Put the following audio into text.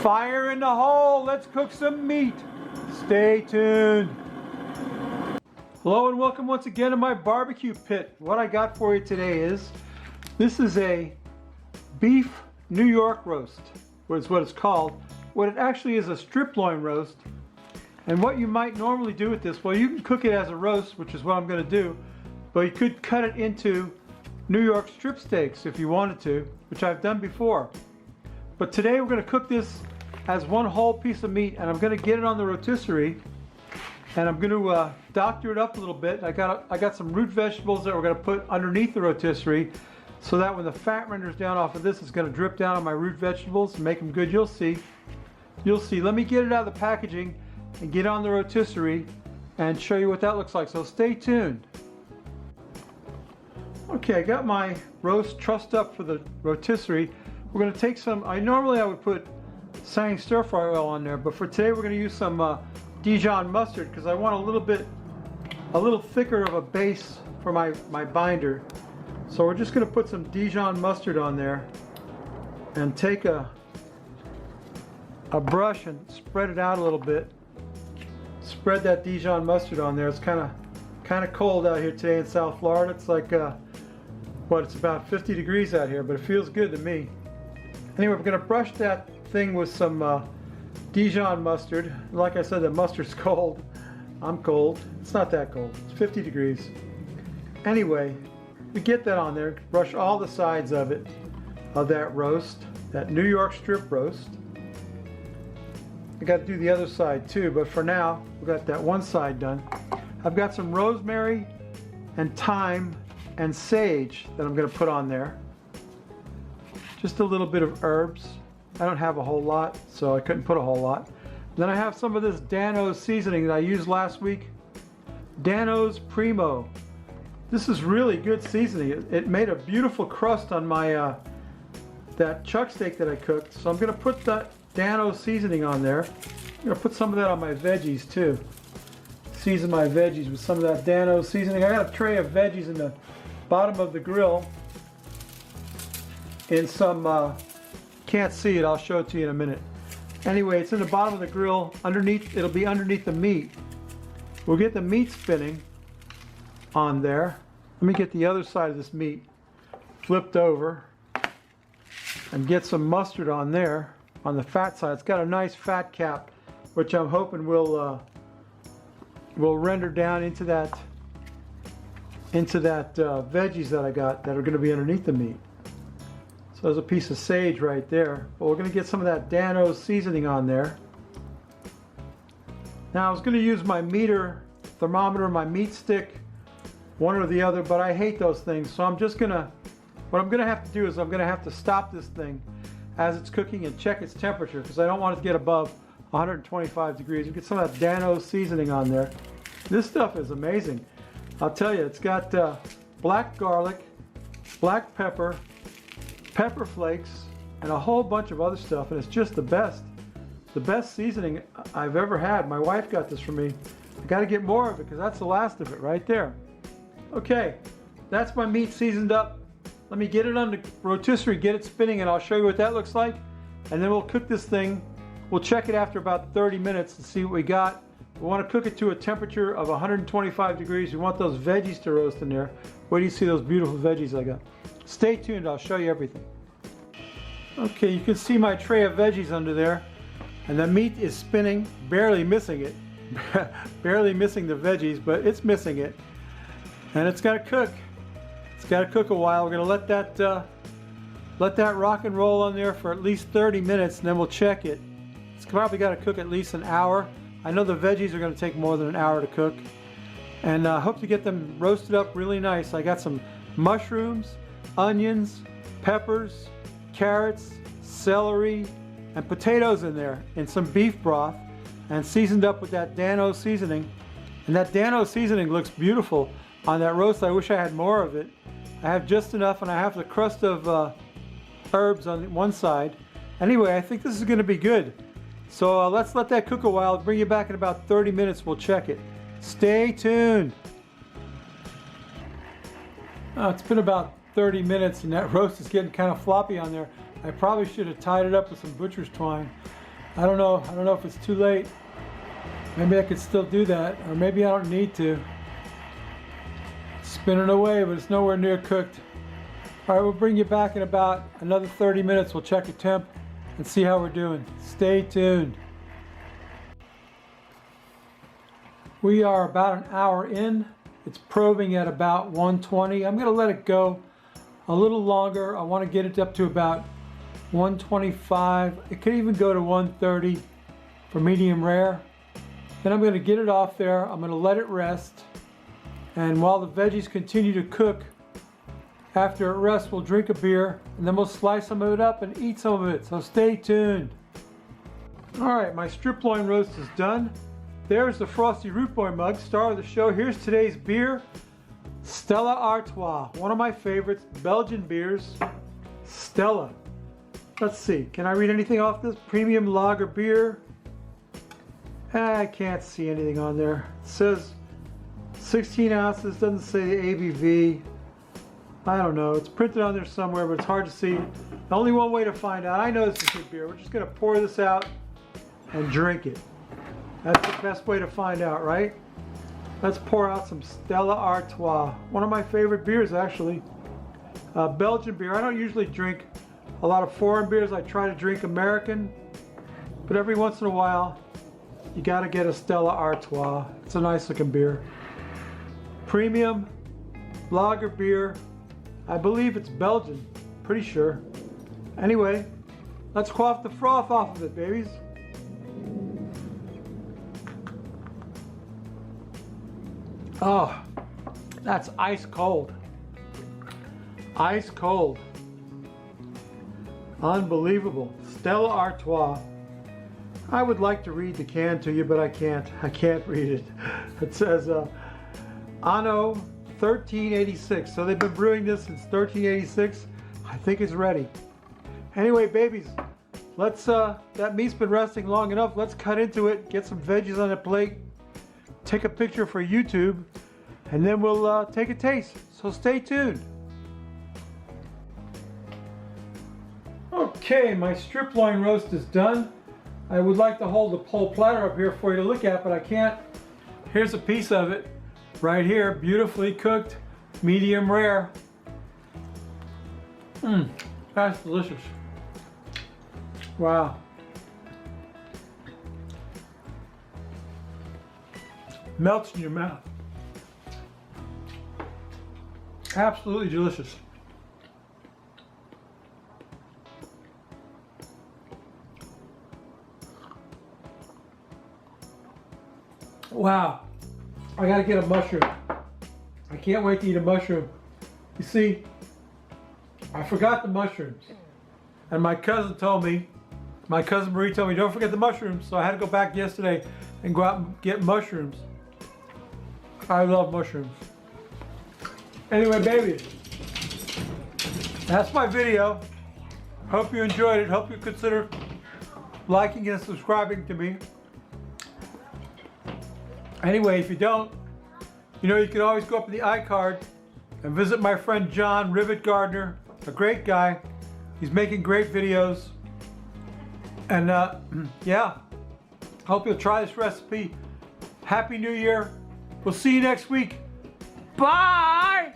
Fire in the hole, let's cook some meat. Stay tuned. Hello and welcome once again to my barbecue pit. What I got for you today is, this is a beef New York roast, is what it's called. What it actually is, a strip loin roast. And what you might normally do with this, well, you can cook it as a roast, which is what I'm going to do, but you could cut it into New York strip steaks if you wanted to, which I've done before. But today we're going to cook this as one whole piece of meat, and I'm going to get it on the rotisserie, and I'm going to doctor it up a little bit. I got some root vegetables that we're going to put underneath the rotisserie, so that when the fat renders down off of this, it's going to drip down on my root vegetables and make them good. You'll see. You'll see. Let me get it out of the packaging and get on the rotisserie and show you what that looks like. So stay tuned. Okay, I got my roast trussed up for the rotisserie. We're going to take some, normally I would put Sang stir fry oil on there, but for today we're going to use some Dijon mustard because I want a little thicker of a base for my binder. So we're just going to put some Dijon mustard on there and take a brush and spread it out a little bit. Spread that Dijon mustard on there. It's kind of cold out here today in South Florida. It's like it's about 50 degrees out here, but it feels good to me. Anyway, we're going to brush that thing with some Dijon mustard. Like I said, the mustard's cold. I'm cold. It's not that cold. It's 50 degrees. Anyway, we get that on there. Brush all the sides of it, of that roast, that New York strip roast. I got to do the other side too, but for now, we got that one side done. I've got some rosemary and thyme and sage that I'm going to put on there. Just a little bit of herbs. I don't have a whole lot, so I couldn't put a whole lot. Then I have some of this Dano's seasoning that I used last week. Dano's Primo. This is really good seasoning. It made a beautiful crust on my that chuck steak that I cooked. So I'm going to put that Dano's seasoning on there. I'm going to put some of that on my veggies too. Season my veggies with some of that Dano's seasoning. I got a tray of veggies in the bottom of the grill. In some, can't see it, I'll show it to you in a minute. Anyway, it's in the bottom of the grill, underneath, it'll be underneath the meat. We'll get the meat spinning on there. Let me get the other side of this meat flipped over and get some mustard on there, on the fat side. It's got a nice fat cap, which I'm hoping will render down into that veggies that I got that are going to be underneath the meat. So there's a piece of sage right there. But we're going to get some of that Dano's seasoning on there. Now I was going to use my meter thermometer, my meat stick, one or the other, but I hate those things. So I'm just going to, what I'm going to have to do is I'm going to have to stop this thing as it's cooking and check its temperature because I don't want it to get above 125 degrees. You get some of that Dano's seasoning on there. This stuff is amazing. I'll tell you, it's got black garlic, black pepper, pepper flakes, and a whole bunch of other stuff, and it's just the best seasoning I've ever had. My wife got this for me. I got to get more of it because that's the last of it right there. Okay, that's my meat seasoned up. Let me get it on the rotisserie, get it spinning, and I'll show you what that looks like. And then we'll cook this thing. We'll check it after about 30 minutes to see what we got. We want to cook it to a temperature of 125 degrees. We want those veggies to roast in there. Wait till you see those beautiful veggies I got. Stay tuned, I'll show you everything. Okay, you can see my tray of veggies under there. And the meat is spinning, barely missing it. Barely missing the veggies, but it's missing it. And it's got to cook. It's got to cook a while. We're going to let that rock and roll on there for at least 30 minutes, and then we'll check it. It's probably got to cook at least an hour. I know the veggies are going to take more than an hour to cook. And I hope to get them roasted up really nice. I got some mushrooms, onions, peppers, carrots, celery, and potatoes in there, and some beef broth, and seasoned up with that Dano's seasoning. And that Dano's seasoning looks beautiful on that roast. I wish I had more of it. I have just enough, and I have the crust of herbs on one side. Anyway, I think this is going to be good. So let's let that cook a while. I'll bring you back in about 30 minutes. We'll check it. Stay tuned. It's been about 30 minutes and that roast is getting kind of floppy on there. I probably should have tied it up with some butcher's twine. I don't know if it's too late. Maybe I could still do that, or maybe I don't need to. It's spinning away, but it's nowhere near cooked. All right, we'll bring you back in about another 30 minutes. We'll check the temp and see how we're doing. Stay tuned. We are about an hour in. It's probing at about 120. I'm gonna let it go a little longer. I wanna get it up to about 125. It could even go to 130 for medium rare. Then I'm gonna get it off there. I'm gonna let it rest. And while the veggies continue to cook, after it rests, we'll drink a beer and then we'll slice some of it up and eat some of it. So stay tuned. All right, my strip loin roast is done. There's the Frosty Root Boy mug, star of the show. Here's today's beer, Stella Artois, one of my favorites, Belgian beers, Stella. Let's see, can I read anything off this? Premium lager beer. I can't see anything on there. It says 16 ounces, doesn't say the ABV. I don't know, it's printed on there somewhere, but it's hard to see. Only one way to find out. I know this is good beer. We're just gonna pour this out and drink it. That's the best way to find out, right? Let's pour out some Stella Artois. One of my favorite beers, actually. Belgian beer. I don't usually drink a lot of foreign beers. I try to drink American, but every once in a while, you gotta get a Stella Artois. It's a nice looking beer. Premium lager beer. I believe it's Belgian, pretty sure. Anyway, let's quaff the froth off of it, babies. Oh, that's ice cold. Ice cold. Unbelievable. Stella Artois. I would like to read the can to you, but I can't. I can't read it. It says Anno 1386. So they've been brewing this since 1386. I think it's ready. Anyway, babies, let's that meat's been resting long enough. Let's cut into it, get some veggies on the plate, take a picture for YouTube, and then we'll take a taste. So stay tuned. Okay, my strip loin roast is done. I would like to hold the whole platter up here for you to look at, but I can't. Here's a piece of it right here, beautifully cooked, medium rare. That's delicious. Wow. Melts in your mouth. Absolutely delicious. Wow. I gotta get a mushroom. I can't wait to eat a mushroom. You see, I forgot the mushrooms. And my cousin Marie told me, don't forget the mushrooms. So I had to go back yesterday and go out and get mushrooms. I love mushrooms. Anyway, baby, that's my video. Hope you enjoyed it. Hope you consider liking and subscribing to me. Anyway, if you don't, you know, you can always go up to the iCard and visit my friend John Rivet Gardner, a great guy. He's making great videos. And yeah, hope you'll try this recipe. Happy New Year. We'll see you next week. Bye!